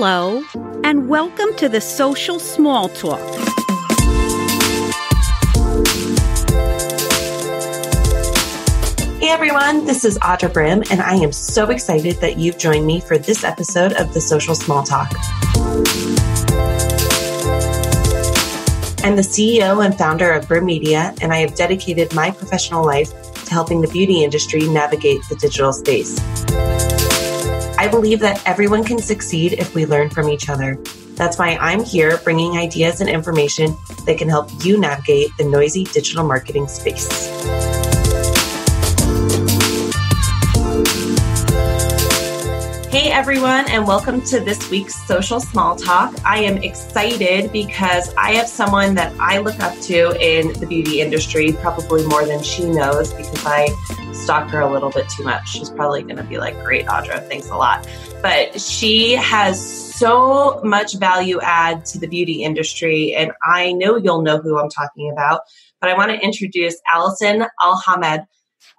Hello, and welcome to the Social Small Talk. Hey everyone, this is Audra Brim, and I am so excited that you've joined me for this episode of the Social Small Talk. I'm the CEO and founder of Brim Media, and I have dedicated my professional life to helping the beauty industry navigate the digital space. I believe that everyone can succeed if we learn from each other. That's why I'm here bringing ideas and information that can help you navigate the noisy digital marketing space. Hey everyone, and welcome to this week's Social Small Talk. I am excited because I have someone that I look up to in the beauty industry, probably more than she knows because I stalk her a little bit too much. She's probably going to be like, great, Audra, thanks a lot. But she has so much value add to the beauty industry, and I know you'll know who I'm talking about, but I want to introduce Alison Alhamed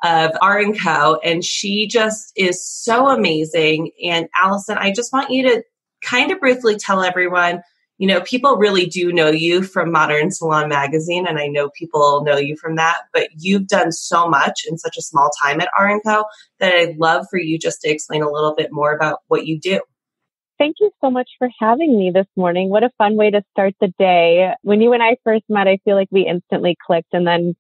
of R&Co, and she just is so amazing. And Alison, I just want you to kind of briefly tell everyone, you know, people really do know you from Modern Salon Magazine, and I know people know you from that, but you've done so much in such a small time at R&Co that I'd love for you just to explain a little bit more about what you do. Thank you so much for having me this morning. What a fun way to start the day. When you and I first met, I feel like we instantly clicked, and then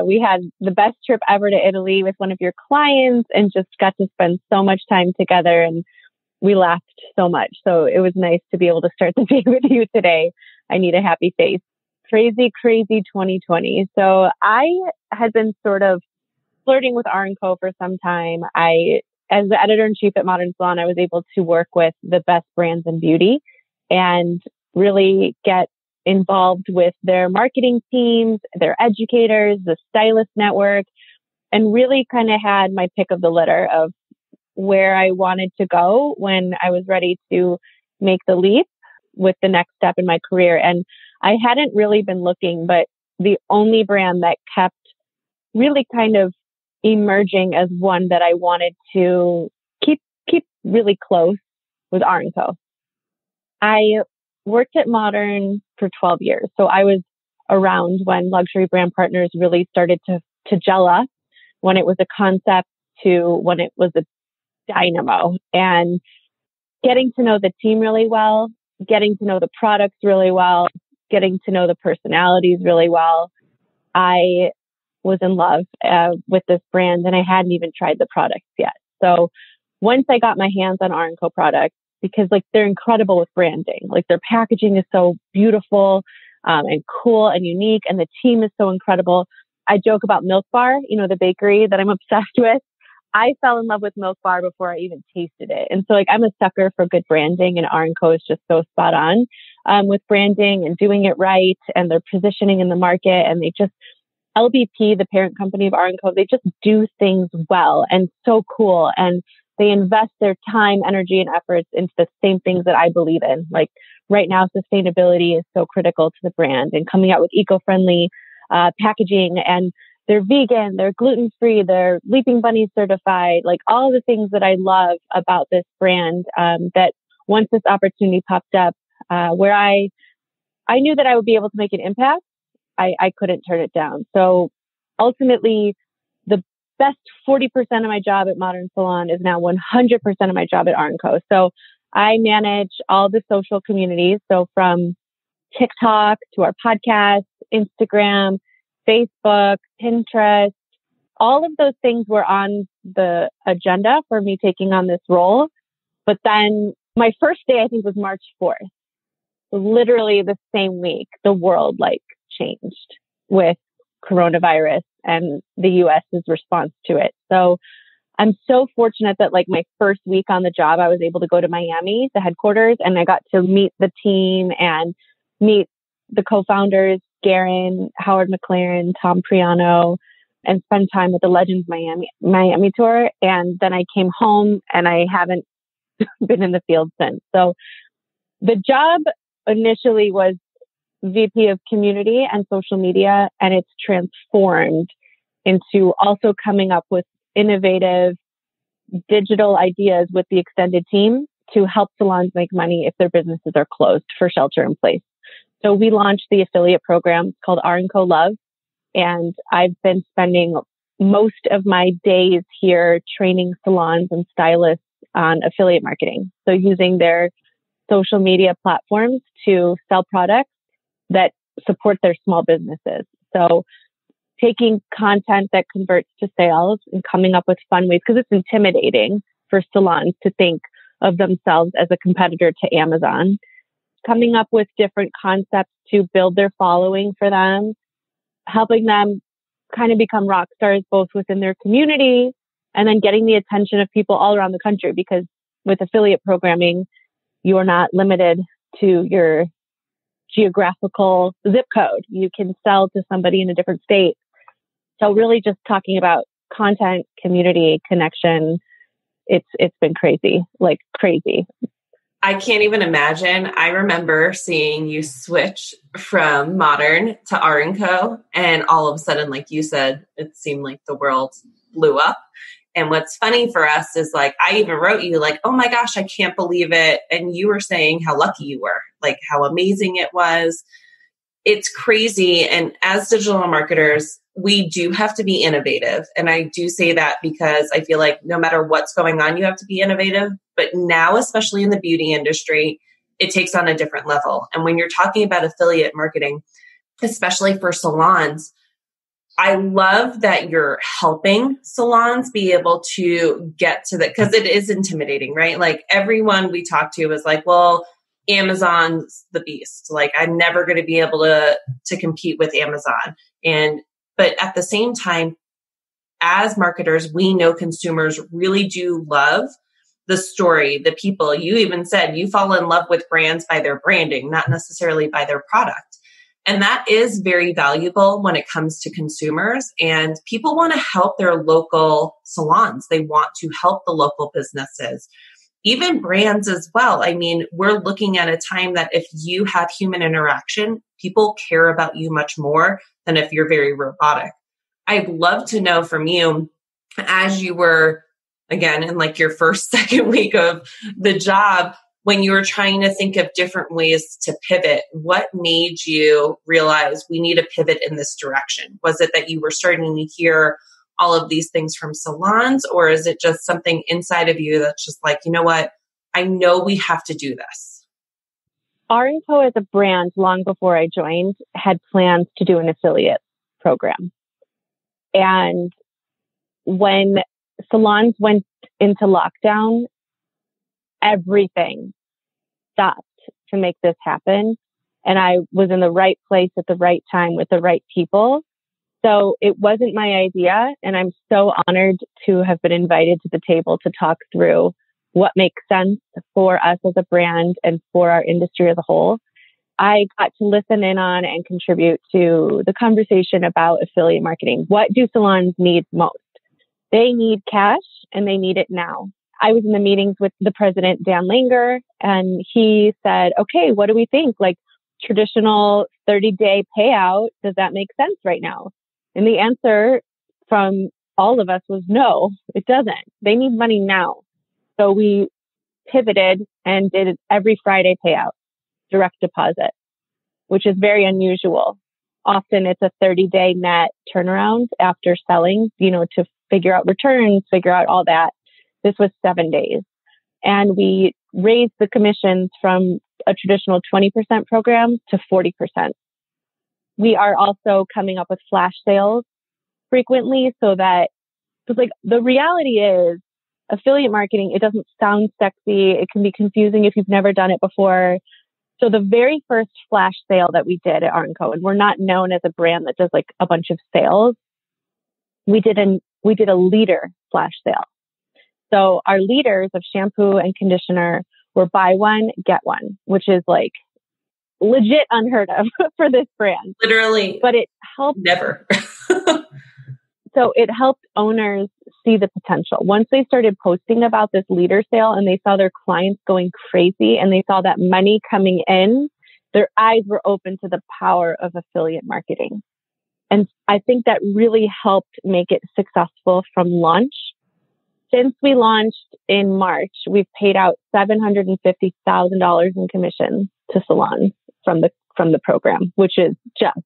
we had the best trip ever to Italy with one of your clients and just got to spend so much time together, and we laughed so much. So it was nice to be able to start the day with you today. I need a happy face. Crazy 2020. So I had been sort of flirting with R&Co for some time. As the editor-in-chief at Modern Salon, I was able to work with the best brands in beauty and really get involved with their marketing teams, their educators, the stylist network, and really kind of had my pick of the litter of where I wanted to go when I was ready to make the leap with the next step in my career. And I hadn't really been looking, but the only brand that kept really kind of emerging as one that I wanted to keep really close was R&Co. I worked at Modern for 12 years. So I was around when luxury brand partners really started to gel up, when it was a concept to when it was a dynamo, and getting to know the team really well, getting to know the products really well, getting to know the personalities really well. I was in love with this brand, and I hadn't even tried the products yet. So once I got my hands on R&Co products, because like they're incredible with branding, like their packaging is so beautiful and cool and unique, and the team is so incredible. I joke about Milk Bar, you know, the bakery that I'm obsessed with. I fell in love with Milk Bar before I even tasted it. And so like I'm a sucker for good branding, and R&Co is just so spot on with branding and doing it right, and their positioning in the market. And they just, LBP, the parent company of R&Co, they just do things well and so cool. And they invest their time, energy, and efforts into the same things that I believe in. Like right now, sustainability is so critical to the brand, and coming out with eco-friendly packaging, and they're vegan, they're gluten-free, they're Leaping Bunny certified, like all the things that I love about this brand, that once this opportunity popped up, where I knew that I would be able to make an impact, I couldn't turn it down. So ultimately, the best 40% of my job at Modern Salon is now 100% of my job at R&Co. So I manage all the social communities. So from TikTok to our podcast, Instagram, Facebook, Pinterest, all of those things were on the agenda for me taking on this role. But then my first day, I think, was March 4th. Literally the same week, the world changed with coronavirus and the US's response to it. So I'm so fortunate that my first week on the job, I was able to go to Miami, the headquarters, and I got to meet the team and meet the co-founders, Garen, Howard McLaren, Tom Priano, and spend time with the Legends Miami tour. And then I came home and I haven't been in the field since. So the job initially was VP of community and social media, and it's transformed into also coming up with innovative digital ideas with the extended team to help salons make money if their businesses are closed for shelter in place. So we launched the affiliate program called R&Co Love. And I've been spending most of my days here training salons and stylists on affiliate marketing. So using their social media platforms to sell products that support their small businesses. So taking content that converts to sales and coming up with fun ways, because it's intimidating for salons to think of themselves as a competitor to Amazon, coming up with different concepts to build their following for them, helping them kind of become rock stars both within their community and then getting the attention of people all around the country, because with affiliate programming, you're not limited to your geographical zip code. You can sell to somebody in a different state. So really just talking about content, community, connection, it's been crazy, like crazy. I can't even imagine. I remember seeing you switch from modern to R&Co, and all of a sudden, like you said, it seemed like the world blew up. And what's funny for us is like, I even wrote you like, oh my gosh, I can't believe it. And you were saying how lucky you were, like how amazing it was. It's crazy. And as digital marketers, we do have to be innovative. And I do say that because I feel like no matter what's going on, you have to be innovative. But now, especially in the beauty industry, it takes on a different level. And when you're talking about affiliate marketing, especially for salons, I love that you're helping salons be able to get to that, because it is intimidating, right? Like everyone we talk to is like, well, Amazon's the beast. Like I'm never going to be able to compete with Amazon. But at the same time, as marketers, we know consumers really do love the story, the people. You even said you fall in love with brands by their branding, not necessarily by their product. And that is very valuable when it comes to consumers. And people want to help their local salons. They want to help the local businesses, even brands as well. I mean, we're looking at a time that if you have human interaction, people care about you much more than if you're very robotic. I'd love to know from you, as you were, again, in like your first, second week of the job, when you were trying to think of different ways to pivot, what made you realize we need to pivot in this direction? Was it that you were starting to hear all of these things from salons, or is it just something inside of you that's just like, you know what, I know we have to do this? R&Co as a brand, long before I joined, had plans to do an affiliate program. And when salons went into lockdown, everything stopped to make this happen. And I was in the right place at the right time with the right people. So it wasn't my idea. And I'm so honored to have been invited to the table to talk through what makes sense for us as a brand and for our industry as a whole. I got to listen in on and contribute to the conversation about affiliate marketing. What do salons need most? They need cash, and they need it now. I was in the meetings with the president, Dan Langer, and he said, okay, what do we think? Like traditional 30-day payout, does that make sense right now? And the answer from all of us was no, it doesn't. They need money now. So we pivoted and did every Friday payout, direct deposit, which is very unusual. Often it's a 30-day net turnaround after selling, to figure out returns, figure out all that. This was 7 days. And we raised the commissions from a traditional 20% program to 40%. We are also coming up with flash sales frequently, so that, because like the reality is affiliate marketing, it doesn't sound sexy. It can be confusing if you've never done it before. So the very first flash sale that we did at R&Co, and we're not known as a brand that does like a bunch of sales, we did a liter flash sale. So our liters of shampoo and conditioner were buy one, get one, which is like legit unheard of for this brand. Literally. But it helped. Never. So it helped owners see the potential. Once they started posting about this liter sale and they saw their clients going crazy and they saw that money coming in, their eyes were open to the power of affiliate marketing. And I think that really helped make it successful from launch Since we launched in March, we've paid out $750,000 in commissions to salons from the program, which is just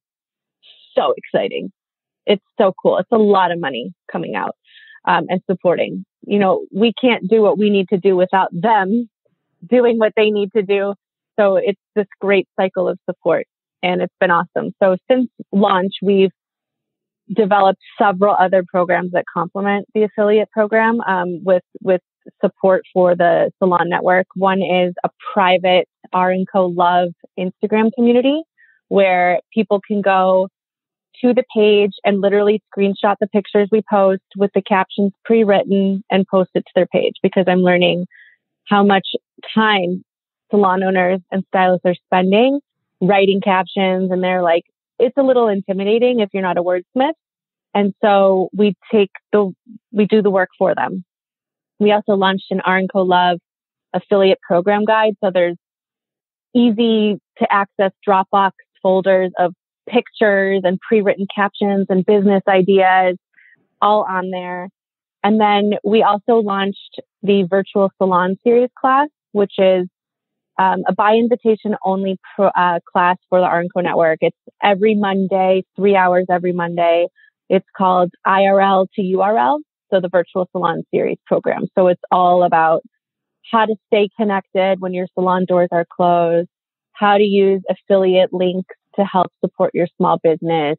so exciting. It's so cool. It's a lot of money coming out and supporting. We can't do what we need to do without them doing what they need to do. So it's this great cycle of support, and it's been awesome. So since launch, we've developed several other programs that complement the affiliate program with support for the salon network. One is a private R&Co Love Instagram community where people can go to the page and literally screenshot the pictures we post with the captions pre-written and post it to their page, because I'm learning how much time salon owners and stylists are spending writing captions, and they're like, it's a little intimidating if you're not a wordsmith. And so we do the work for them. We also launched an R&Co Love affiliate program guide. So there's easy to access Dropbox folders of pictures and pre-written captions and business ideas all on there. And then we also launched the virtual salon series class, which is a by invitation only class for the R&Co network. It's every Monday, 3 hours every Monday. It's called IRL to URL. So the virtual salon series program. So it's all about how to stay connected when your salon doors are closed, how to use affiliate links to help support your small business,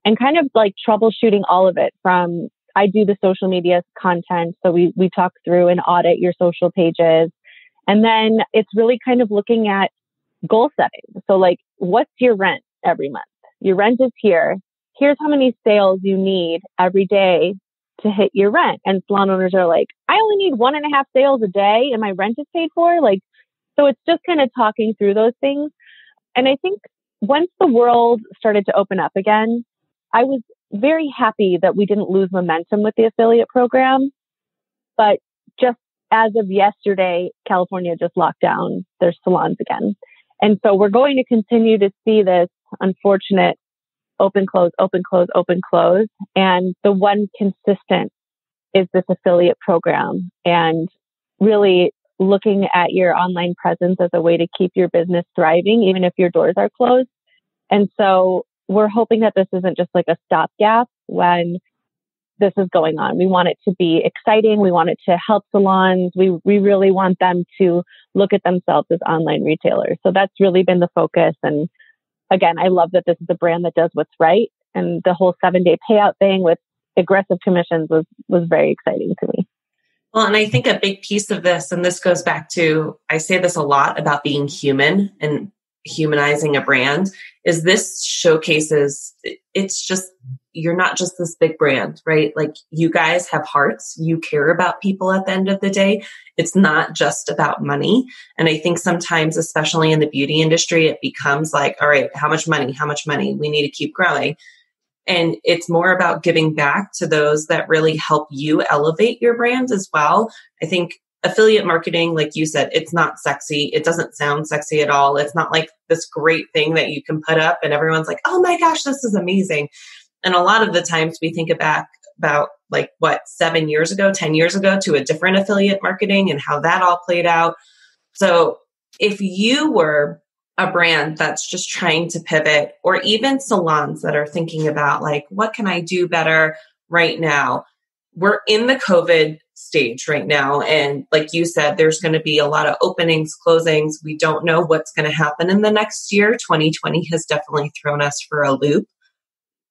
and kind of like troubleshooting all of it from, I do the social media content. So we talk through and audit your social pages. And then it's really kind of looking at goal setting. So like, what's your rent every month? Your rent is here. Here's how many sales you need every day to hit your rent. And salon owners are like, I only need 1.5 sales a day and my rent is paid for. So it's just kind of talking through those things. And I think once the world started to open up again, I was very happy that we didn't lose momentum with the affiliate program. But just as of yesterday, California just locked down their salons again. And so we're going to continue to see this unfortunate open, close, open, close, open, close. And the one consistent is this affiliate program, and really looking at your online presence as a way to keep your business thriving, even if your doors are closed. And so we're hoping that this isn't just like a stopgap when this is going on. We want it to be exciting. We want it to help salons. We really want them to look at themselves as online retailers. So that's really been the focus. And again, I love that this is a brand that does what's right. And the whole 7-day payout thing with aggressive commissions was very exciting to me. Well, and I think a big piece of this, and this goes back to, I say this a lot about being human and humanizing a brand, is this showcases, it's just, you're not just this big brand, right? Like, you guys have hearts, you care about people at the end of the day. It's not just about money. And I think sometimes, especially in the beauty industry, it becomes like, all right, how much money? How much money? We need to keep growing. And it's more about giving back to those that really help you elevate your brand as well. I think affiliate marketing, like you said, it's not sexy. It doesn't sound sexy at all. It's not like this great thing that you can put up and everyone's like, oh my gosh, this is amazing. And a lot of the times we think about like 7 years ago, 10 years ago to a different affiliate marketing and how that all played out. So if you were a brand that's just trying to pivot, or even salons that are thinking about like, what can I do better right now? We're in the COVID stage right now. And like you said, there's going to be a lot of openings, closings. We don't know what's going to happen in the next year. 2020 has definitely thrown us for a loop.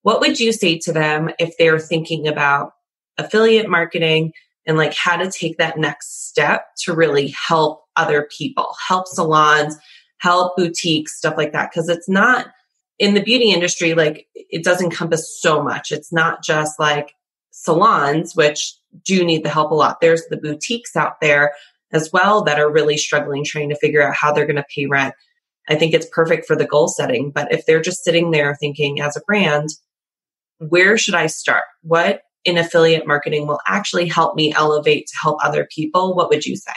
What would you say to them if they're thinking about affiliate marketing and like how to take that next step to really help other people, help salons, help boutiques, stuff like that? Because it's not, in the beauty industry, like, it does encompass so much. It's not just like salons, which do need the help a lot. There's the boutiques out there as well that are really struggling, trying to figure out how they're going to pay rent. I think it's perfect for the goal setting. But if they're just sitting there thinking as a brand, where should I start? What in affiliate marketing will actually help me elevate to help other people? What would you say?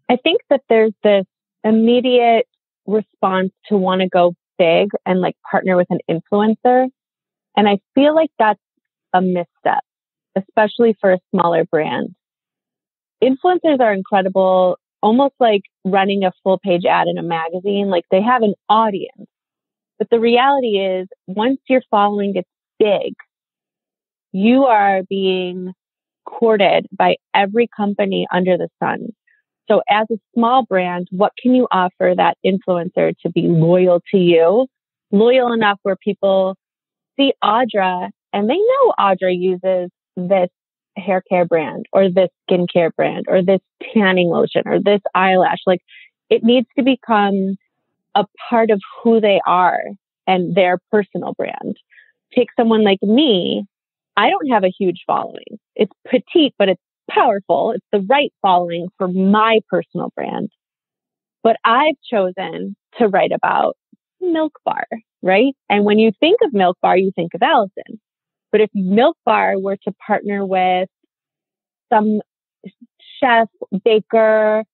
I think that there's this immediate response to want to go big and like partner with an influencer. And I feel like that's a misstep, especially for a smaller brand. Influencers are incredible, almost like running a full page ad in a magazine. Like they have an audience. But the reality is, once your following gets big, you are being courted by every company under the sun. So as a small brand, what can you offer that influencer to be loyal to you? Loyal enough where people see Audra and they know Audra uses this hair care brand or this skincare brand or this tanning lotion or this eyelash. Like it needs to become a part of who they are and their personal brand. Take someone like me. I don't have a huge following. It's petite, but it's powerful. It's the right following for my personal brand. But I've chosen to write about Milk Bar, right? And when you think of Milk Bar, you think of Alison. But if Milk Bar were to partner with some chef, baker,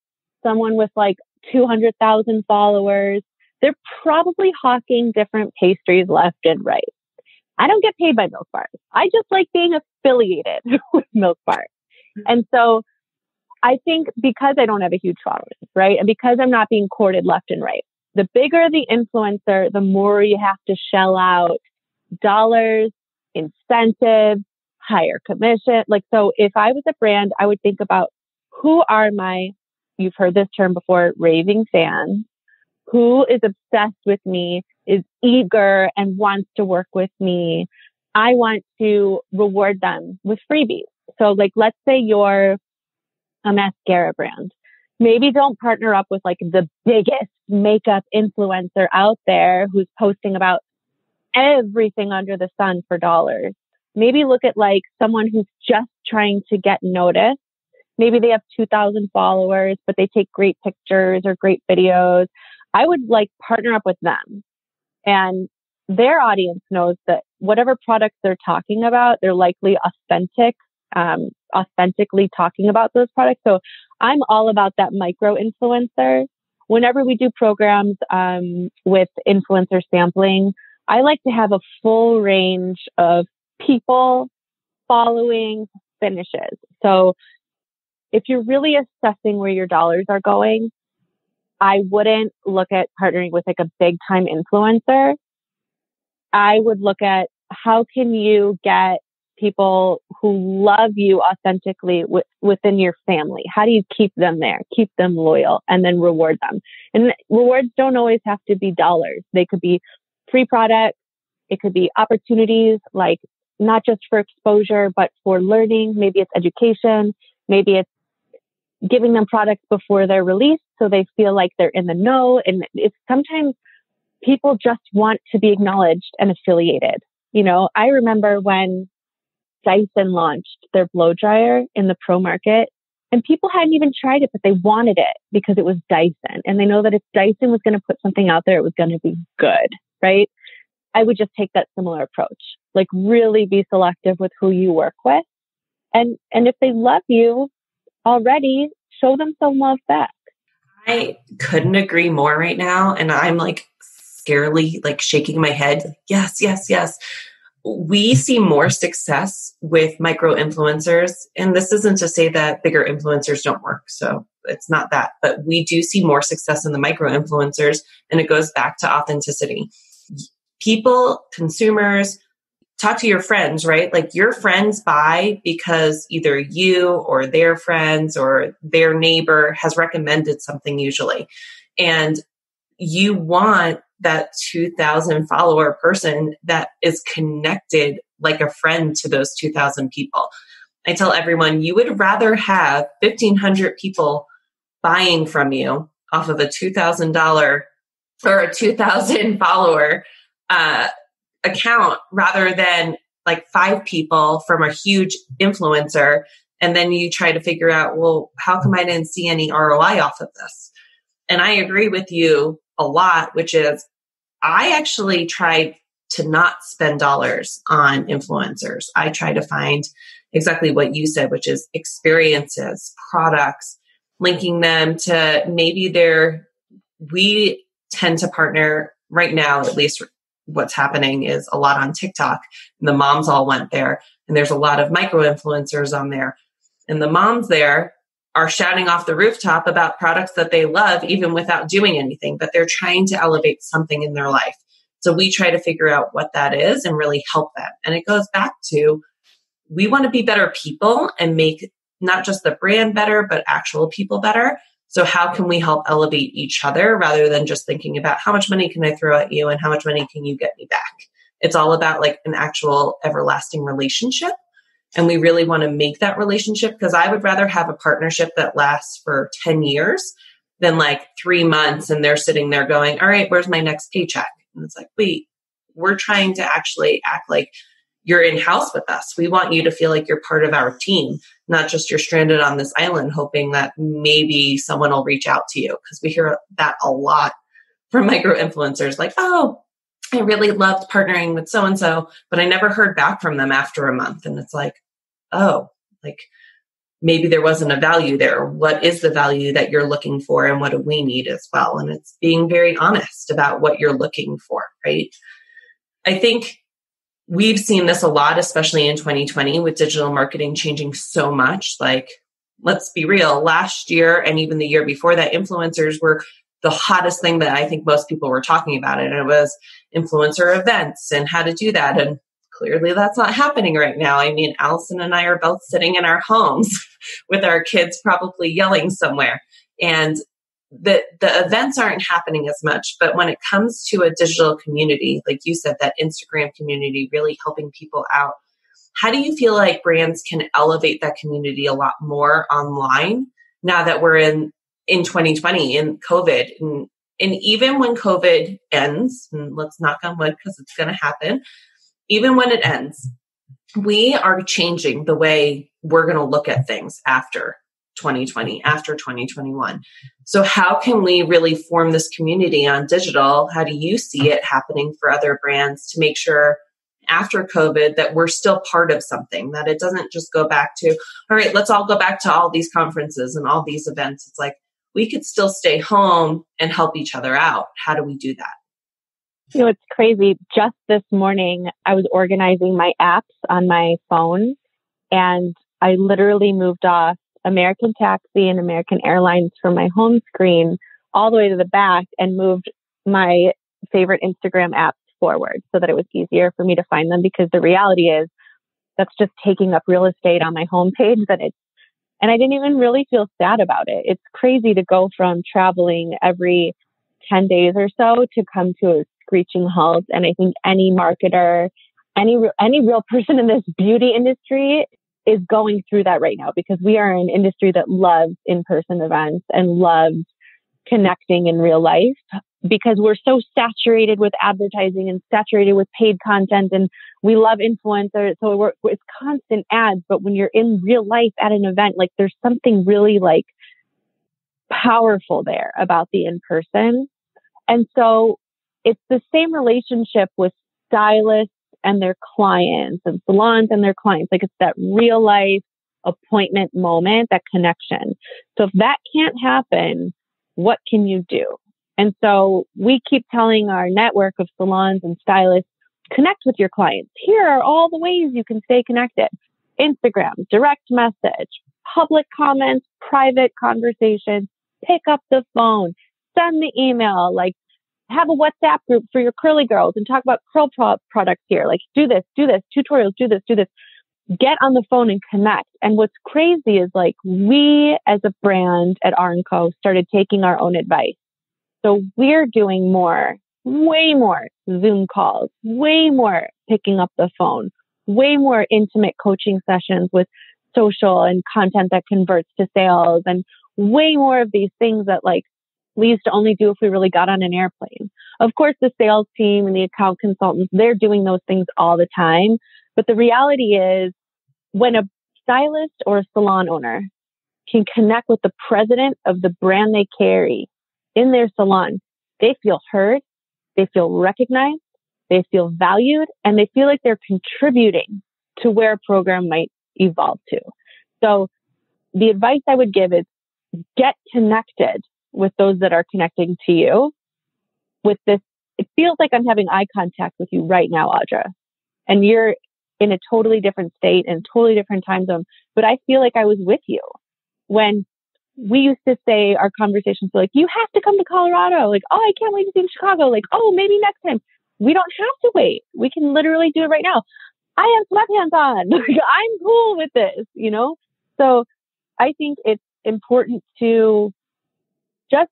someone with like 200,000 followers, they're probably hawking different pastries left and right. I don't get paid by Milk Bar. I just like being affiliated with Milk Bar. And so I think because I don't have a huge following, right? And because I'm not being courted left and right, the bigger the influencer, the more you have to shell out dollars, incentives, higher commission. Like, so if I was a brand, I would think about who are my, you've heard this term before, raving fans, who is obsessed with me, is eager and wants to work with me. I want to reward them with freebies. So like, let's say you're a mascara brand. Maybe don't partner up with like the biggest makeup influencer out there who's posting about everything under the sun for dollars. Maybe look at like someone who's just trying to get noticed. Maybe they have 2,000 followers, but they take great pictures or great videos. I would like partner up with them, and their audience knows that whatever products they're talking about, they're likely authentically talking about those products. So I'm all about that micro influencer. Whenever we do programs with influencer sampling, I like to have a full range of people, following, finishes. So if you're really assessing where your dollars are going, I wouldn't look at partnering with like a big time influencer. I would look at how can you get people who love you authentically within your family? How do you keep them there, keep them loyal, and then reward them? And rewards don't always have to be dollars. They could be free products. It could be opportunities, like not just for exposure, but for learning. Maybe it's education. Maybe it's giving them products before they're released so they feel like they're in the know. And it's sometimes people just want to be acknowledged and affiliated. You know, I remember when Dyson launched their blow dryer in the pro market, and people hadn't even tried it, but they wanted it because it was Dyson. And they know that if Dyson was going to put something out there, it was going to be good, right? I would just take that similar approach, like really be selective with who you work with. And if they love you already, show them some love back. I couldn't agree more right now. And I'm like scarily like shaking my head. Yes, yes, yes. We see more success with micro influencers. And this isn't to say that bigger influencers don't work. So it's not that, but we do see more success in the micro influencers. And it goes back to authenticity. People, consumers, talk to your friends, right? Like your friends buy because either you or their friends or their neighbor has recommended something usually. And you want that 2,000 follower person that is connected like a friend to those 2,000 people. I tell everyone you would rather have 1,500 people buying from you off of a $2,000 or a 2,000 follower account rather than like 5 people from a huge influencer. And then you try to figure out, well, how come I didn't see any ROI off of this? And I agree with you a lot, which is I actually tried to not spend dollars on influencers. I try to find exactly what you said, which is experiences, products, linking them to maybe we tend to partner right now, at least what's happening is a lot on TikTok. And the moms all went there. and there's a lot of micro influencers on there. And the moms there are shouting off the rooftop about products that they love, even without doing anything, but they're trying to elevate something in their life. So we try to figure out what that is and really help them. And it goes back to, we want to be better people and make not just the brand better, but actual people better. So how can we help elevate each other rather than just thinking about how much money can I throw at you and how much money can you get me back? It's all about like an actual everlasting relationship. And we really want to make that relationship, because I would rather have a partnership that lasts for 10 years than like 3 months and they're sitting there going, all right, where's my next paycheck? And it's like, wait, we're trying to actually act like you're in house with us. We want you to feel like you're part of our team, not just you're stranded on this island hoping that maybe someone will reach out to you. Because we hear that a lot from micro influencers, like, oh, I really loved partnering with so-and-so, but I never heard back from them after a month. And it's like, oh, like maybe there wasn't a value there. What is the value that you're looking for and what do we need as well? And it's being very honest about what you're looking for, right? I think we've seen this a lot, especially in 2020 with digital marketing changing so much. Like, let's be real, last year and even the year before that, influencers were the hottest thing that I think most people were talking about. And it was influencer events and how to do that. And clearly that's not happening right now. I mean, Alison and I are both sitting in our homes with our kids probably yelling somewhere. And the events aren't happening as much. But when it comes to a digital community, like you said, that Instagram community really helping people out, how do you feel like brands can elevate that community a lot more online now that we're in 2020 in COVID? And even when COVID ends, and let's knock on wood because it's going to happen, even when it ends, we are changing the way we're going to look at things after 2020, after 2021. So how can we really form this community on digital? How do you see it happening for other brands to make sure after COVID that we're still part of something, that it doesn't just go back to, all right, let's all go back to all these conferences and all these events. It's like, we could still stay home and help each other out. How do we do that? You know, it's crazy. Just this morning, I was organizing my apps on my phone, and I literally moved off American Taxi and American Airlines from my home screen all the way to the back and moved my favorite Instagram apps forward so that it was easier for me to find them, because the reality is that's just taking up real estate on my homepage and I didn't even really feel sad about it. It's crazy to go from traveling every 10 days or so to come to a screeching halt. And I think any marketer, any real person in this beauty industry is going through that right now, because we are an industry that loves in-person events and loves connecting in real life, because we're so saturated with advertising and saturated with paid content, and we love influencers. So it's constant ads. But when you're in real life at an event, like there's something really like powerful there about the in-person. And so it's the same relationship with stylists and their clients and salons and their clients. Like it's that real life appointment moment, that connection. So if that can't happen, what can you do? And so we keep telling our network of salons and stylists, connect with your clients. Here are all the ways you can stay connected. Instagram, direct message, public comments, private conversations, pick up the phone, send the email, like have a WhatsApp group for your curly girls and talk about curl products here. Like do this, tutorials, do this. Get on the phone and connect. And what's crazy is like we as a brand at R&Co started taking our own advice. So we're doing way more Zoom calls, way more picking up the phone, way more intimate coaching sessions with social and content that converts to sales, and way more of these things that like we used to only do if we really got on an airplane. Of course, the sales team and the account consultants, they're doing those things all the time. But the reality is when a stylist or a salon owner can connect with the president of the brand they carry in their salon, they feel heard, they feel recognized, they feel valued, and they feel like they're contributing to where a program might evolve to. So the advice I would give is get connected with those that are connecting to you with this. It feels like I'm having eye contact with you right now, Audra, and you're in a totally different state and totally different time zone. But I feel like I was with you when we used to say our conversations were like, you have to come to Colorado. Like, oh, I can't wait to see Chicago. Like, oh, maybe next time. We don't have to wait. We can literally do it right now. I have sweatpants on. Like, I'm cool with this, you know? So I think it's important to just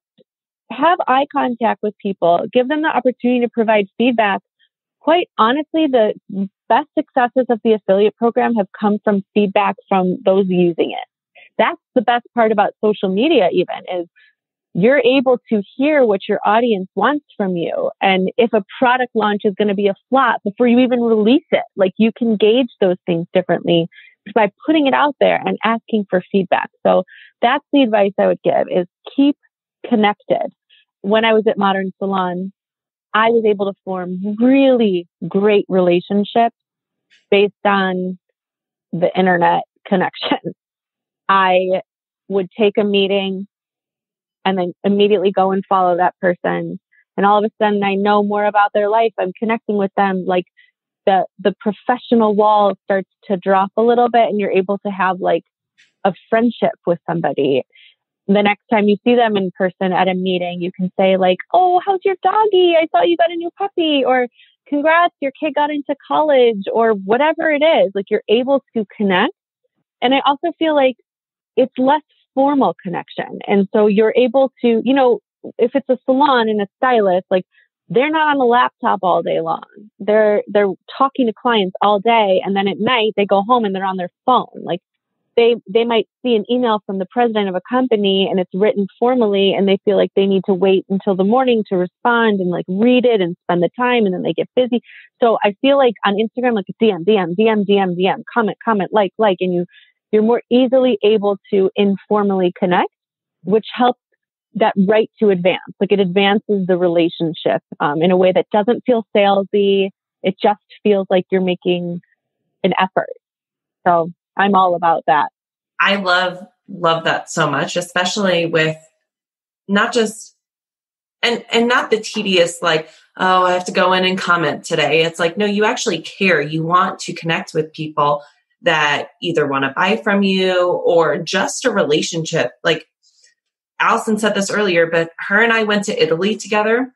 have eye contact with people, give them the opportunity to provide feedback. Quite honestly, the best successes of the affiliate program have come from feedback from those using it. That's the best part about social media even, is you're able to hear what your audience wants from you. And if a product launch is going to be a flop before you even release it, like, you can gauge those things differently by putting it out there and asking for feedback. So that's the advice I would give, is keep connected. When I was at Modern Salon, I was able to form really great relationships based on the internet connection. I would take a meeting and then immediately go and follow that person. And all of a sudden I know more about their life. I'm connecting with them. Like, the professional wall starts to drop a little bit, and you're able to have like a friendship with somebody. The next time you see them in person at a meeting, you can say like, oh, how's your doggy? I saw you got a new puppy, or congrats, your kid got into college, or whatever it is. Like, you're able to connect. And I also feel like it's less formal connection. And so you're able to, you know, if it's a salon and a stylist, like, they're not on a laptop all day long. They're talking to clients all day. And then at night they go home and they're on their phone. Like, they might see an email from the president of a company and it's written formally, and they feel like they need to wait until the morning to respond and like read it and spend the time, and then they get busy. So I feel like on Instagram, like, DM, comment, like, and you're more easily able to informally connect, which helps that right to advance. Like, it advances the relationship in a way that doesn't feel salesy. It just feels like you're making an effort. So I'm all about that. I love that so much, especially with not just, and not the tedious, like, oh, I have to go in and comment today. It's like, no, you actually care. You want to connect with people that either want to buy from you or just a relationship. Like, Alison said this earlier, but her and I went to Italy together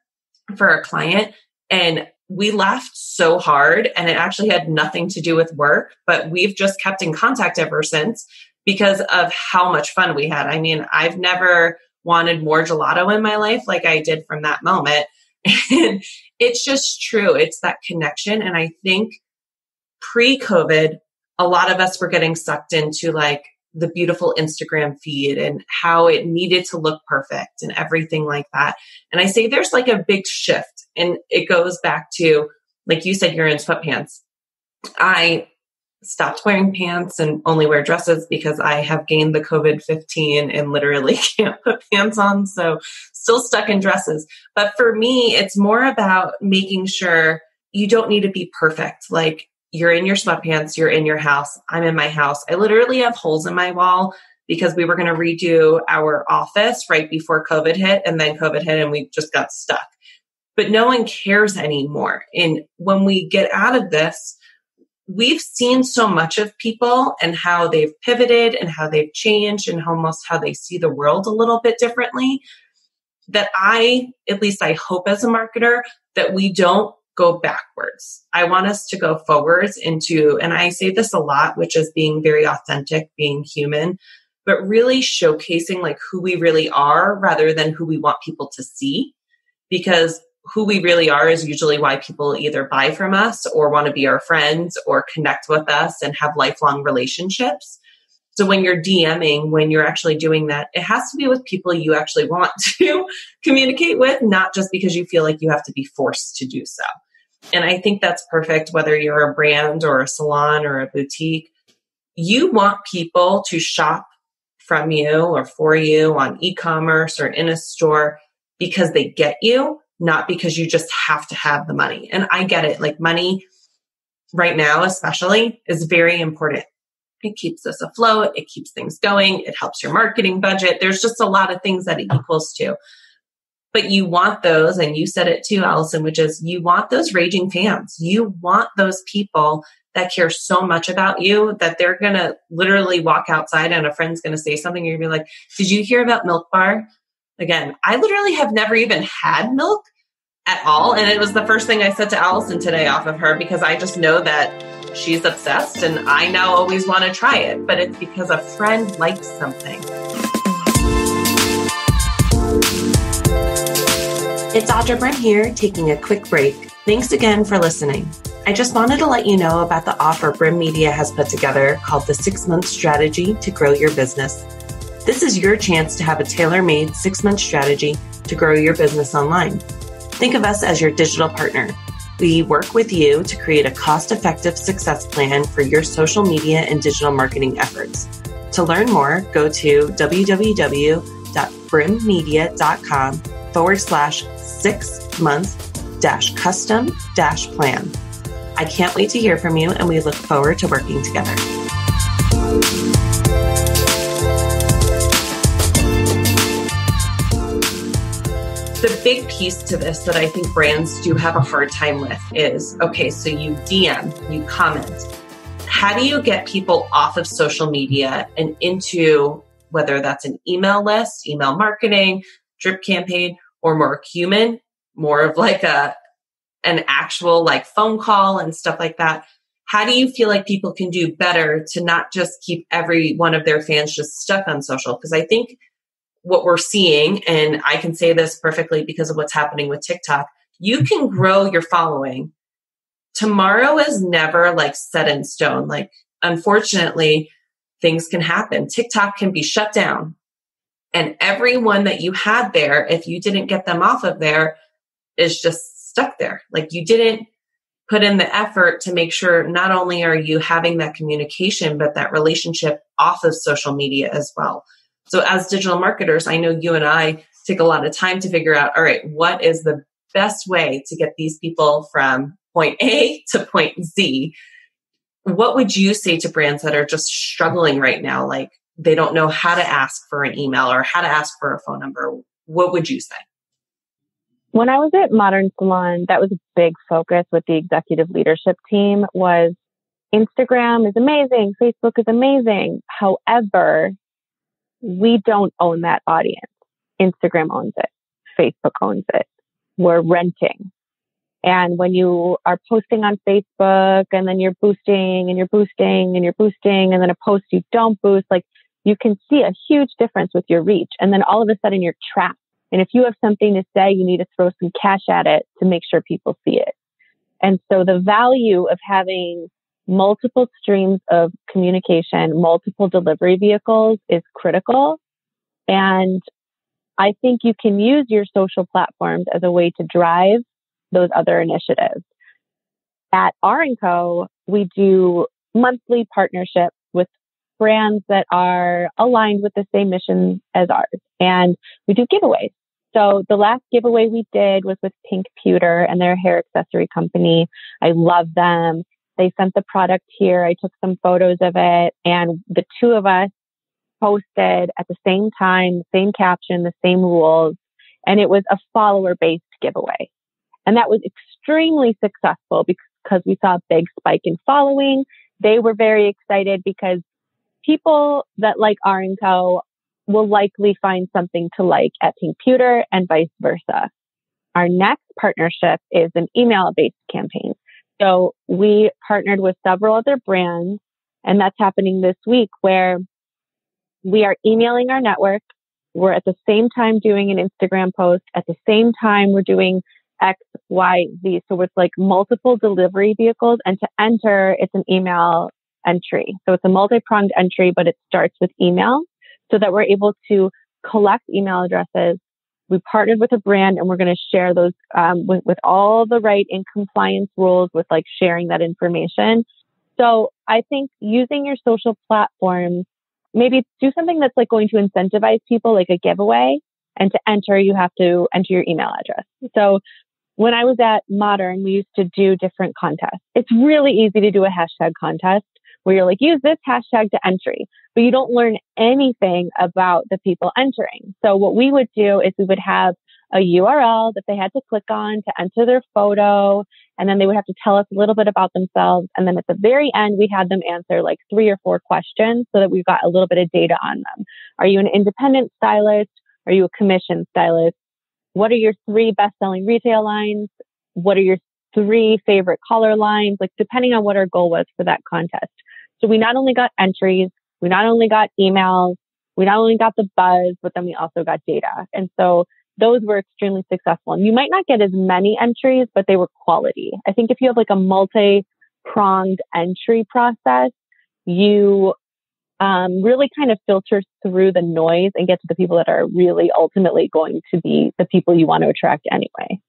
for a client, and we laughed so hard, and it actually had nothing to do with work, but we've just kept in contact ever since because of how much fun we had. I mean, I've never wanted more gelato in my life like I did from that moment. And it's just true. It's that connection. And I think pre-COVID, a lot of us were getting sucked into like the beautiful Instagram feed and how it needed to look perfect and everything like that. And I say there's like a big shift, and it goes back to, like you said, you're in sweatpants. I stopped wearing pants and only wear dresses because I have gained the COVID-15 and literally can't put pants on. So still stuck in dresses. But for me, it's more about making sure you don't need to be perfect. Like, you're in your sweatpants, you're in your house, I'm in my house. I literally have holes in my wall because we were going to redo our office right before COVID hit, and then COVID hit and we just got stuck. But no one cares anymore. And when we get out of this, we've seen so much of people and how they've pivoted and how they've changed and almost how they see the world a little bit differently, that at least I hope as a marketer, that we don't go backwards. I want us to go forwards into, and I say this a lot, which is being very authentic, being human, but really showcasing like who we really are rather than who we want people to see. Because who we really are is usually why people either buy from us or want to be our friends or connect with us and have lifelong relationships. So when you're DMing, when you're actually doing that, it has to be with people you actually want to communicate with, not just because you feel like you have to be forced to do so. And I think that's perfect, whether you're a brand or a salon or a boutique. You want people to shop from you or for you on e-commerce or in a store because they get you, not because you just have to have the money. And I get it. Like, money right now, especially, is very important. It keeps us afloat. It keeps things going. It helps your marketing budget. There's just a lot of things that it equals to. But you want those, and you said it too, Alison, which is you want those raging fans. You want those people that care so much about you that they're going to literally walk outside and a friend's going to say something. You're going to be like, did you hear about Milk Bar? Again, I literally have never even had milk at all. And it was the first thing I said to Allison today off of her, because I just know that she's obsessed and I now always want to try it. But it's because a friend likes something. It's Audra Brent here, taking a quick break. Thanks again for listening. I just wanted to let you know about the offer Brim Media has put together called the 6-Month Strategy to Grow Your Business. This is your chance to have a tailor-made 6-month strategy to grow your business online. Think of us as your digital partner. We work with you to create a cost-effective success plan for your social media and digital marketing efforts. To learn more, go to www.brimmedia.com/6-month-custom-plan. I can't wait to hear from you, and we look forward to working together. The big piece to this that I think brands do have a hard time with is, okay, so you DM, you comment. How do you get people off of social media and into, whether that's an email list, email marketing, drip campaign, or more human, more of like an actual like phone call and stuff like that? How do you feel like people can do better to not just keep every one of their fans just stuck on social? Because I think what we're seeing, and I can say this perfectly because of what's happening with TikTok, you can grow your following. Tomorrow is never like set in stone. Like, unfortunately, things can happen. TikTok can be shut down. And everyone that you had there, if you didn't get them off of there, is just stuck there. Like, you didn't put in the effort to make sure not only are you having that communication, but that relationship off of social media as well. So as digital marketers, I know you and I take a lot of time to figure out, all right, what is the best way to get these people from point A to point Z? What would you say to brands that are just struggling right now? Like, they don't know how to ask for an email or how to ask for a phone number. What would you say? When I was at Modern Salon, that was a big focus with the executive leadership team was Instagram is amazing. Facebook is amazing. However, we don't own that audience. Instagram owns it. Facebook owns it. We're renting. And when you are posting on Facebook and then you're boosting and you're boosting and you're boosting and then a post you don't boost, like, you can see a huge difference with your reach. And then all of a sudden you're trapped. And if you have something to say, you need to throw some cash at it to make sure people see it. And so the value of having multiple streams of communication, multiple delivery vehicles is critical. And I think you can use your social platforms as a way to drive those other initiatives. At R&Co, we do monthly partnerships with brands that are aligned with the same mission as ours. And we do giveaways. So the last giveaway we did was with Pink Pewter and their hair accessory company. I love them. They sent the product here. I took some photos of it, and the two of us posted at the same time, the same caption, the same rules. And it was a follower-based giveaway. And that was extremely successful because we saw a big spike in following. They were very excited because people that like R&Co will likely find something to like at Pink Pewter and vice versa. Our next partnership is an email-based campaign. So we partnered with several other brands, and that's happening this week, where we are emailing our network. We're at the same time doing an Instagram post. At the same time, we're doing X, Y, Z. So it's like multiple delivery vehicles. And to enter, it's an email entry. So it's a multi-pronged entry, but it starts with email so that we're able to collect email addresses. We partnered with a brand, and we're going to share those with all the right and compliance rules with like sharing that information. So I think using your social platforms, maybe do something that's like going to incentivize people, like a giveaway. And to enter, you have to enter your email address. So when I was at Modern, we used to do different contests. It's really easy to do a hashtag contest where you're like, use this hashtag to entry, but you don't learn anything about the people entering. So what we would do is we would have a URL that they had to click on to enter their photo, And then they would have to tell us a little bit about themselves. And then at the very end, we had them answer like 3 or 4 questions so that we've got a little bit of data on them. Are you an independent stylist? Are you a commissioned stylist? What are your 3 best-selling retail lines? What are your 3 favorite color lines? Like, depending on what our goal was for that contest. So we not only got entries, we not only got emails, we not only got the buzz, but then we also got data. And so those were extremely successful. And you might not get as many entries, but they were quality. I think if you have like a multi-pronged entry process, you really kind of filter through the noise and get to the people that are really ultimately going to be the people you want to attract anyway.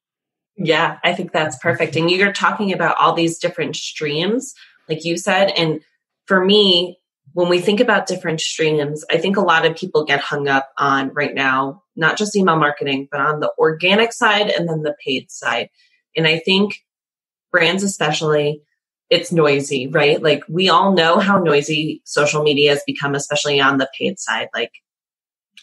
Yeah, I think that's perfect. And you're talking about all these different streams, like you said. And for me, when we think about different streams, I think a lot of people get hung up on right now, not just email marketing, but on the organic side and then the paid side. And I think brands especially, it's noisy, right? Like we all know how noisy social media has become, especially on the paid side. Like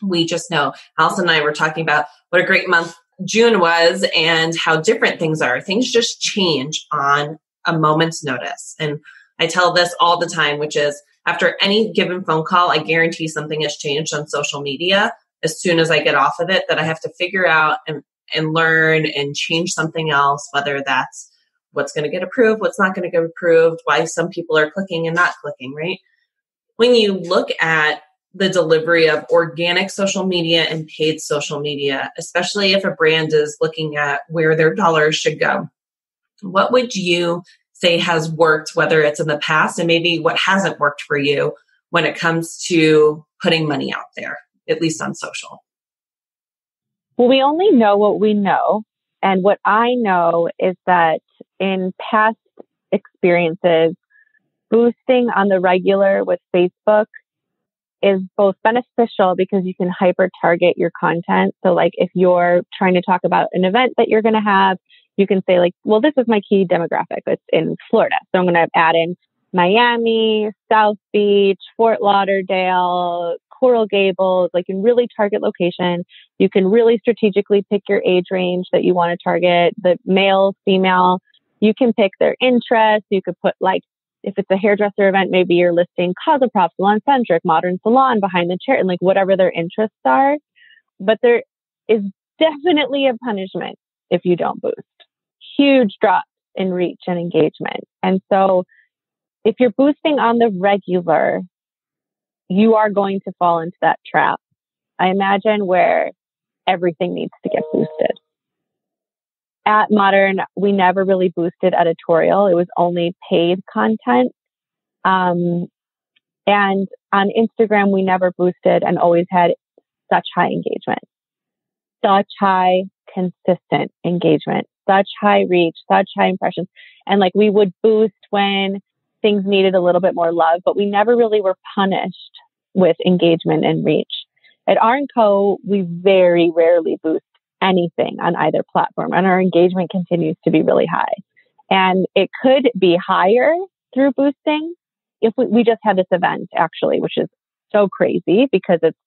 we just know, Alison and I were talking about what a great month June was and how different things are. Things just change on a moment's notice. And I tell this all the time, which is after any given phone call, I guarantee something has changed on social media as soon as I get off of it that I have to figure out and learn and change something else, whether that's what's going to get approved, what's not going to get approved, why some people are clicking and not clicking, right? When you look at the delivery of organic social media and paid social media, especially if a brand is looking at where their dollars should go, what would you say has worked, whether it's in the past and maybe what hasn't worked for you when it comes to putting money out there, at least on social? Well, we only know what we know. And what I know is that in past experiences, boosting on the regular with Facebook is both beneficial because you can hyper target your content. So like if you're trying to talk about an event that you're going to have, you can say like, well, this is my key demographic. It's in Florida. So I'm going to add in Miami, South Beach, Fort Lauderdale, Coral Gables. Like you can really target location. You can really strategically pick your age range that you want to target, the male, female. You can pick their interests. You could put like, if it's a hairdresser event, maybe you're listing Cosmoprof, Salon Centric, Modern Salon, Behind the Chair, and like whatever their interests are. But there is definitely a punishment if you don't boost. Huge drops in reach and engagement. And so if you're boosting on the regular, you are going to fall into that trap. I imagine where everything needs to get boosted. At Modern, we never really boosted editorial. It was only paid content. And on Instagram, we never boosted and always had such high engagement, such high consistent engagement, such high reach, such high impressions. And like we would boost when things needed a little bit more love, but we never really were punished with engagement and reach. At R&Co, we very rarely boost anything on either platform, and our engagement continues to be really high. And it could be higher through boosting if we just had this event actually, which is so crazy because it's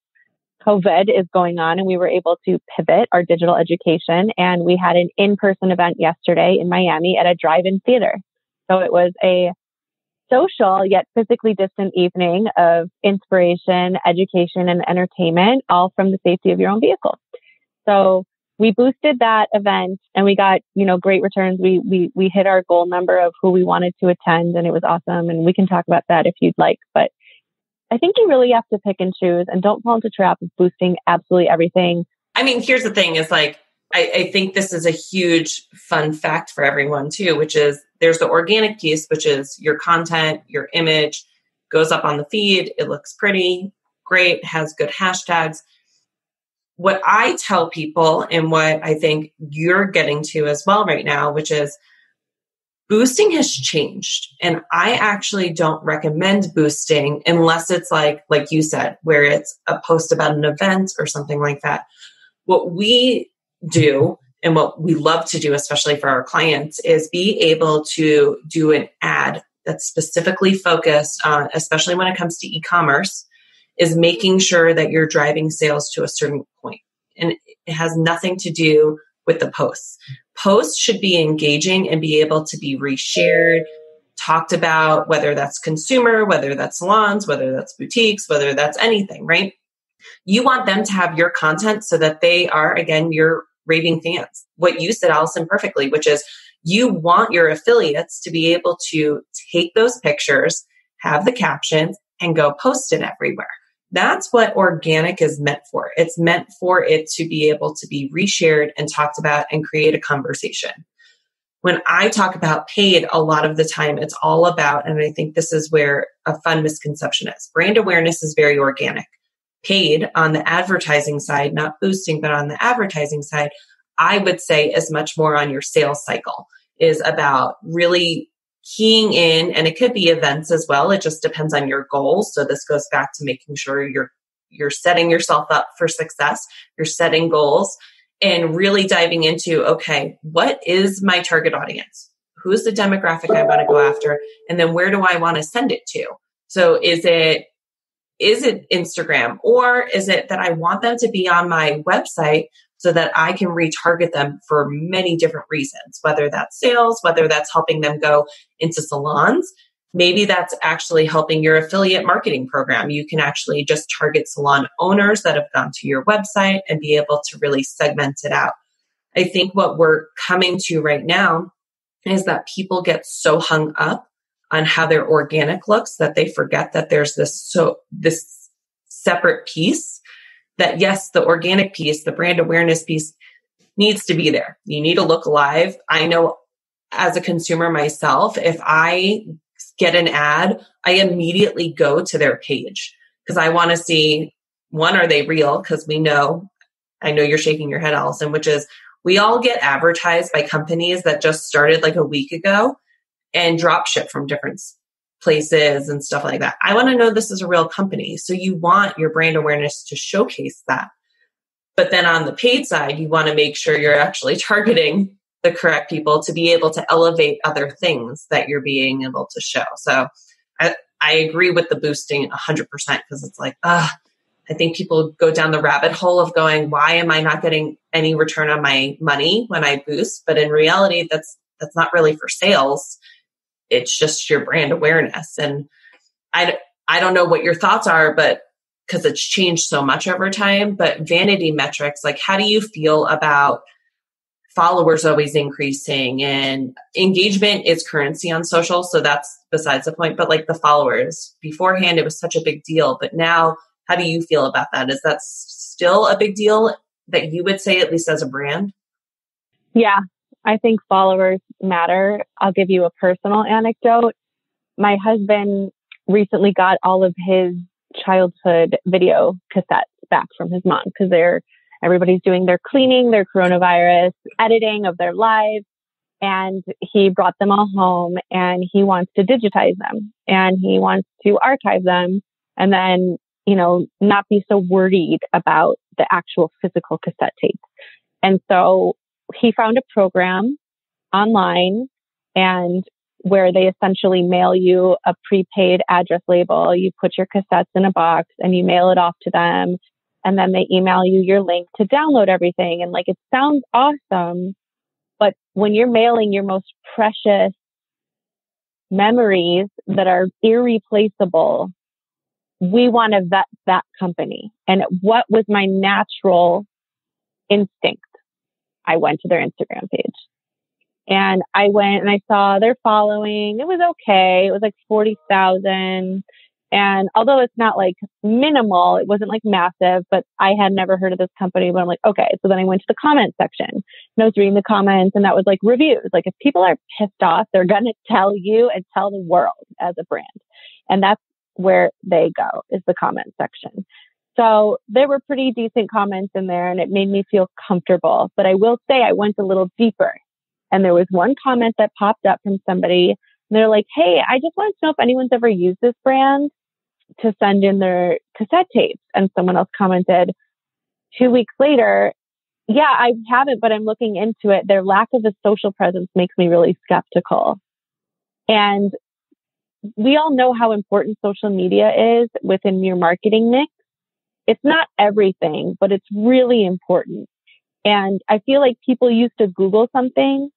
COVID is going on and we were able to pivot our digital education. And we had an in-person event yesterday in Miami at a drive-in theater. So it was a social yet physically distant evening of inspiration, education, and entertainment, all from the safety of your own vehicle. So we boosted that event and we got, great returns. We hit our goal number of who we wanted to attend and it was awesome. And we can talk about that if you'd like. But I think you really have to pick and choose and don't fall into the trap of boosting absolutely everything. I mean, here's the thing is like, I think this is a huge fun fact for everyone too, which is there's the organic piece, which is your content, your image goes up on the feed. It looks pretty, great, has good hashtags. What I tell people and what I think you're getting to as well right now, which is boosting has changed. And I actually don't recommend boosting unless it's like you said, where it's a post about an event or something like that. What we do and what we love to do, especially for our clients, is be able to do an ad that's specifically focused on, especially when it comes to e-commerce, is making sure that you're driving sales to a certain point. And it has nothing to do with the posts. Posts should be engaging and be able to be reshared, talked about, whether that's consumer, whether that's salons, whether that's boutiques, whether that's anything, right? You want them to have your content so that they are, again, your raving fans. What you said, Alison, perfectly, which is you want your affiliates to be able to take those pictures, have the captions, and go post it everywhere. That's what organic is meant for. It's meant for it to be able to be reshared and talked about and create a conversation. When I talk about paid, a lot of the time it's all about, and I think this is where a fun misconception is, brand awareness is very organic. Paid on the advertising side, not boosting, but on the advertising side, I would say is much more on your sales cycle, is about really keying in, and it could be events as well. It just depends on your goals. So this goes back to making sure you're setting yourself up for success. You're setting goals and really diving into, okay, what is my target audience? Who's the demographic I want to go after? And then where do I want to send it to? So is it Instagram, or is it that I want them to be on my website so that I can retarget them for many different reasons, whether that's sales, whether that's helping them go into salons. Maybe that's actually helping your affiliate marketing program. You can actually just target salon owners that have gone to your website and be able to really segment it out. I think what we're coming to right now is that people get so hung up on how their organic looks that they forget that there's this separate piece. That yes, the organic piece, the brand awareness piece needs to be there. You need to look alive. I know as a consumer myself, if I get an ad, I immediately go to their page because I want to see, one, are they real? Because I know you're shaking your head, Alison, which is we all get advertised by companies that just started like a week ago and drop ship from different places and stuff like that. I want to know this is a real company. So you want your brand awareness to showcase that. But then on the paid side, you want to make sure you're actually targeting the correct people to be able to elevate other things that you're being able to show. So I agree with the boosting 100% because it's like, I think people go down the rabbit hole of going, why am I not getting any return on my money when I boost? But in reality, that's not really for sales. It's just your brand awareness. And I don't know what your thoughts are, but because it's changed so much over time, but vanity metrics, like how do you feel about followers always increasing and engagement is currency on social? So that's besides the point, but like the followers beforehand, it was such a big deal, but now how do you feel about that? Is that still a big deal that you would say, at least as a brand? Yeah, I think followers matter. I'll give you a personal anecdote. My husband recently got all of his childhood video cassettes back from his mom because everybody's doing their cleaning, their coronavirus editing of their lives. And he brought them all home and he wants to digitize them and he wants to archive them and then, not be so worried about the actual physical cassette tapes. And so he found a program online and where they essentially mail you a prepaid address label. You put your cassettes in a box and you mail it off to them. And then they email you your link to download everything. And it sounds awesome. But when you're mailing your most precious memories that are irreplaceable, we want to vet that company. And what was my natural instinct? I went to their Instagram page. And I went and I saw their following. It was okay. It was 40,000. And although it's not minimal, it wasn't massive, but I had never heard of this company. But I'm okay. So then I went to the comment section and I was reading the comments and that was reviews. If people are pissed off, they're going to tell you and tell the world as a brand. And that's where they go, is the comment section. So there were pretty decent comments in there and it made me feel comfortable. But I will say I went a little deeper. And there was one comment that popped up from somebody. And they're like, hey, I just wanted to know if anyone's ever used this brand to send in their cassette tapes. And someone else commented 2 weeks later, yeah, I haven't, but I'm looking into it. Their lack of a social presence makes me really skeptical. And we all know how important social media is within your marketing mix. It's not everything, but it's really important. And I feel like people used to Google something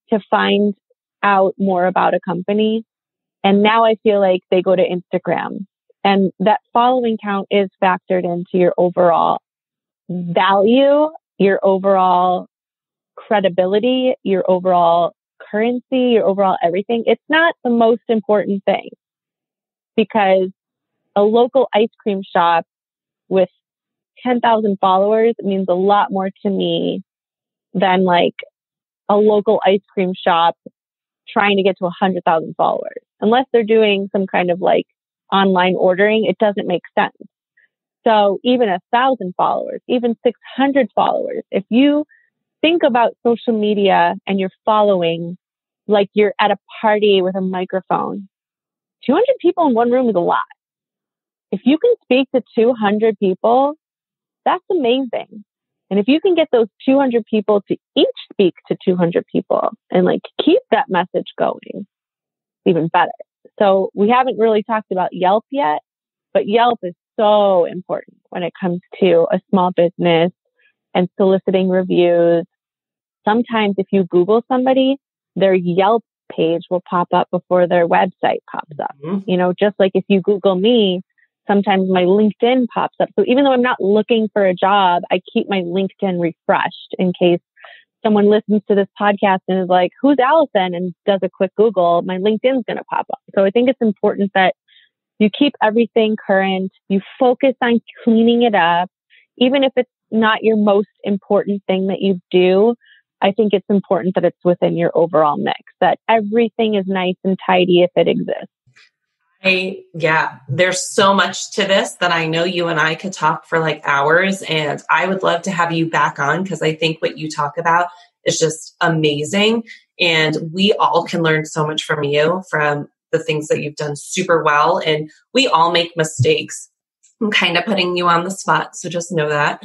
to find out more about a company. And now I feel like they go to Instagram, and that following count is factored into your overall value, your overall credibility, your overall currency, your overall everything. It's not the most important thing, because a local ice cream shop with 10,000 followers means a lot more to me than like a local ice cream shop trying to get to 100,000 followers. Unless they're doing some kind of like online ordering, it doesn't make sense. So even 1,000 followers, even 600 followers, if you think about social media and you're following like you're at a party with a microphone, 200 people in one room is a lot. If you can speak to 200 people, that's amazing. And if you can get those 200 people to each speak to 200 people and like keep that message going, even better. So we haven't really talked about Yelp yet, but Yelp is so important when it comes to a small business and soliciting reviews. Sometimes if you Google somebody, their Yelp page will pop up before their website pops up. Mm-hmm. You know, just like if you Google me, sometimes my LinkedIn pops up. So even though I'm not looking for a job, I keep my LinkedIn refreshed in case someone listens to this podcast and is like, who's Alison? And does a quick Google, my LinkedIn's going to pop up. So I think it's important that you keep everything current. You focus on cleaning it up. Even if it's not your most important thing that you do, I think it's important that it's within your overall mix, that everything is nice and tidy if it exists. There's so much to this that I know you and I could talk for like hours, and I would love to have you back on because I think what you talk about is just amazing. And we all can learn so much from you, from the things that you've done super well. And we all make mistakes. I'm kind of putting you on the spot, so just know that.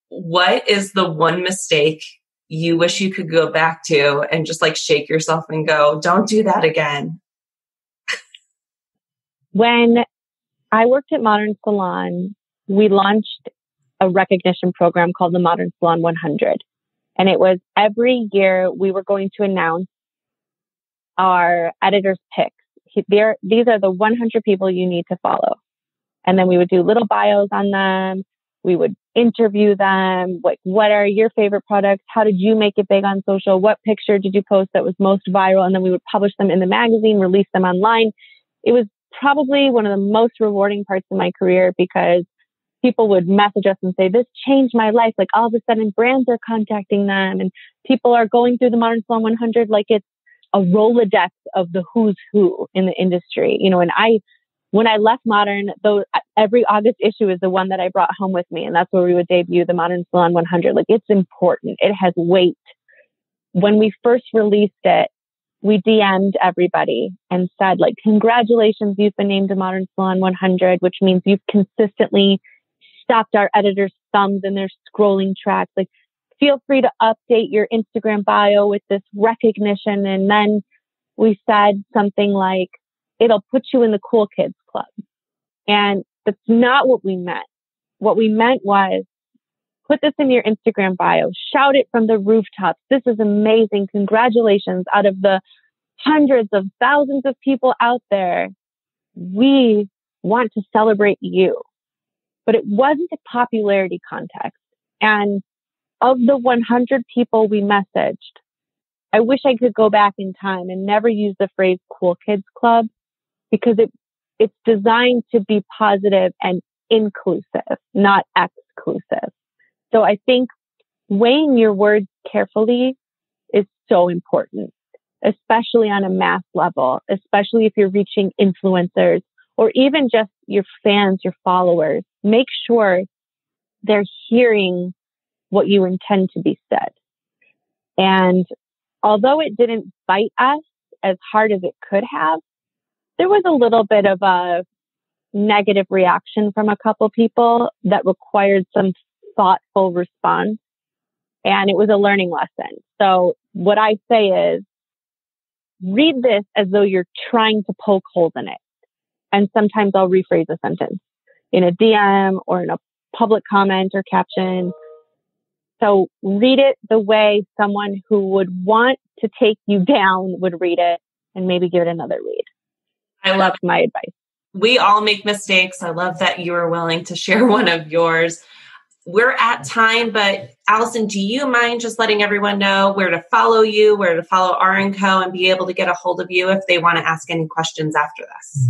What is the one mistake you wish you could go back to and just like shake yourself and go, don't do that again? When I worked at Modern Salon, we launched a recognition program called the Modern Salon 100. And it was every year we were going to announce our editor's picks. These are the 100 people you need to follow. And then we would do little bios on them. We would interview them. Like, what are your favorite products? How did you make it big on social? What picture did you post that was most viral? And then we would publish them in the magazine, release them online. It was probably one of the most rewarding parts of my career because people would message us and say, this changed my life. Like all of a sudden brands are contacting them and people are going through the Modern Salon 100 like it's a Rolodex of the who's who in the industry. You know, and when I left Modern, though, every August issue is the one that I brought home with me. And that's where we would debut the Modern Salon 100. Like it's important. It has weight. When we first released it, we DM'd everybody and said, like, congratulations, you've been named to Modern Salon 100, which means you've consistently stopped our editors' thumbs in their scrolling tracks. Like, feel free to update your Instagram bio with this recognition. And then we said something like, it'll put you in the cool kids club. And that's not what we meant. What we meant was, put this in your Instagram bio, shout it from the rooftops. This is amazing. Congratulations. Out of the hundreds of thousands of people out there, we want to celebrate you. But it wasn't a popularity contest. And of the 100 people we messaged, I wish I could go back in time and never use the phrase cool kids club, because it's designed to be positive and inclusive, not exclusive. So I think weighing your words carefully is so important, especially on a mass level, especially if you're reaching influencers or even just your fans, your followers. Make sure they're hearing what you intend to be said. And although it didn't bite us as hard as it could have, there was a little bit of a negative reaction from a couple people that required some thoughtful response. And it was a learning lesson. So what I say is, read this as though you're trying to poke holes in it. And sometimes I'll rephrase a sentence in a DM or in a public comment or caption. So read it the way someone who would want to take you down would read it, and maybe give it another read. That's my advice. We all make mistakes. I love that you are willing to share one of yours. We're at time, but Alison, do you mind just letting everyone know where to follow you, where to follow R&Co, and be able to get a hold of you if they want to ask any questions after this?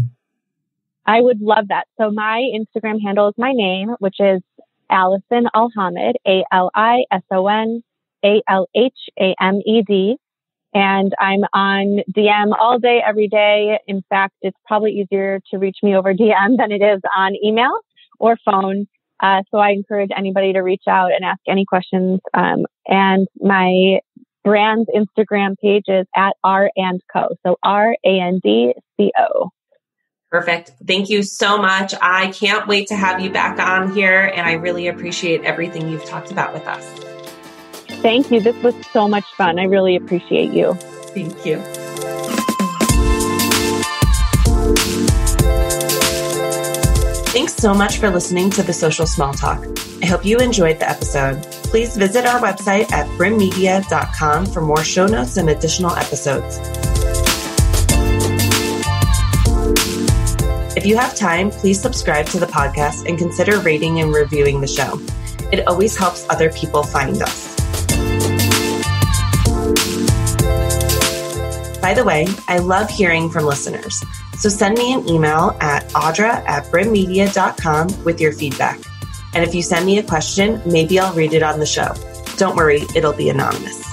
I would love that. So my Instagram handle is my name, which is Alison Alhamed, ALISON ALHAMED. And I'm on DM all day, every day. In fact, it's probably easier to reach me over DM than it is on email or phone. So I encourage anybody to reach out and ask any questions. And my brand's Instagram page is at R&Co. So RANDCO. Perfect. Thank you so much. I can't wait to have you back on here. And I really appreciate everything you've talked about with us. Thank you. This was so much fun. I really appreciate you. Thank you. Thanks so much for listening to the Social Small Talk. I hope you enjoyed the episode. Please visit our website at brimmedia.com for more show notes and additional episodes. If you have time, please subscribe to the podcast and consider rating and reviewing the show. It always helps other people find us. By the way, I love hearing from listeners. So send me an email at audra@brimmedia.com with your feedback. And if you send me a question, maybe I'll read it on the show. Don't worry, it'll be anonymous.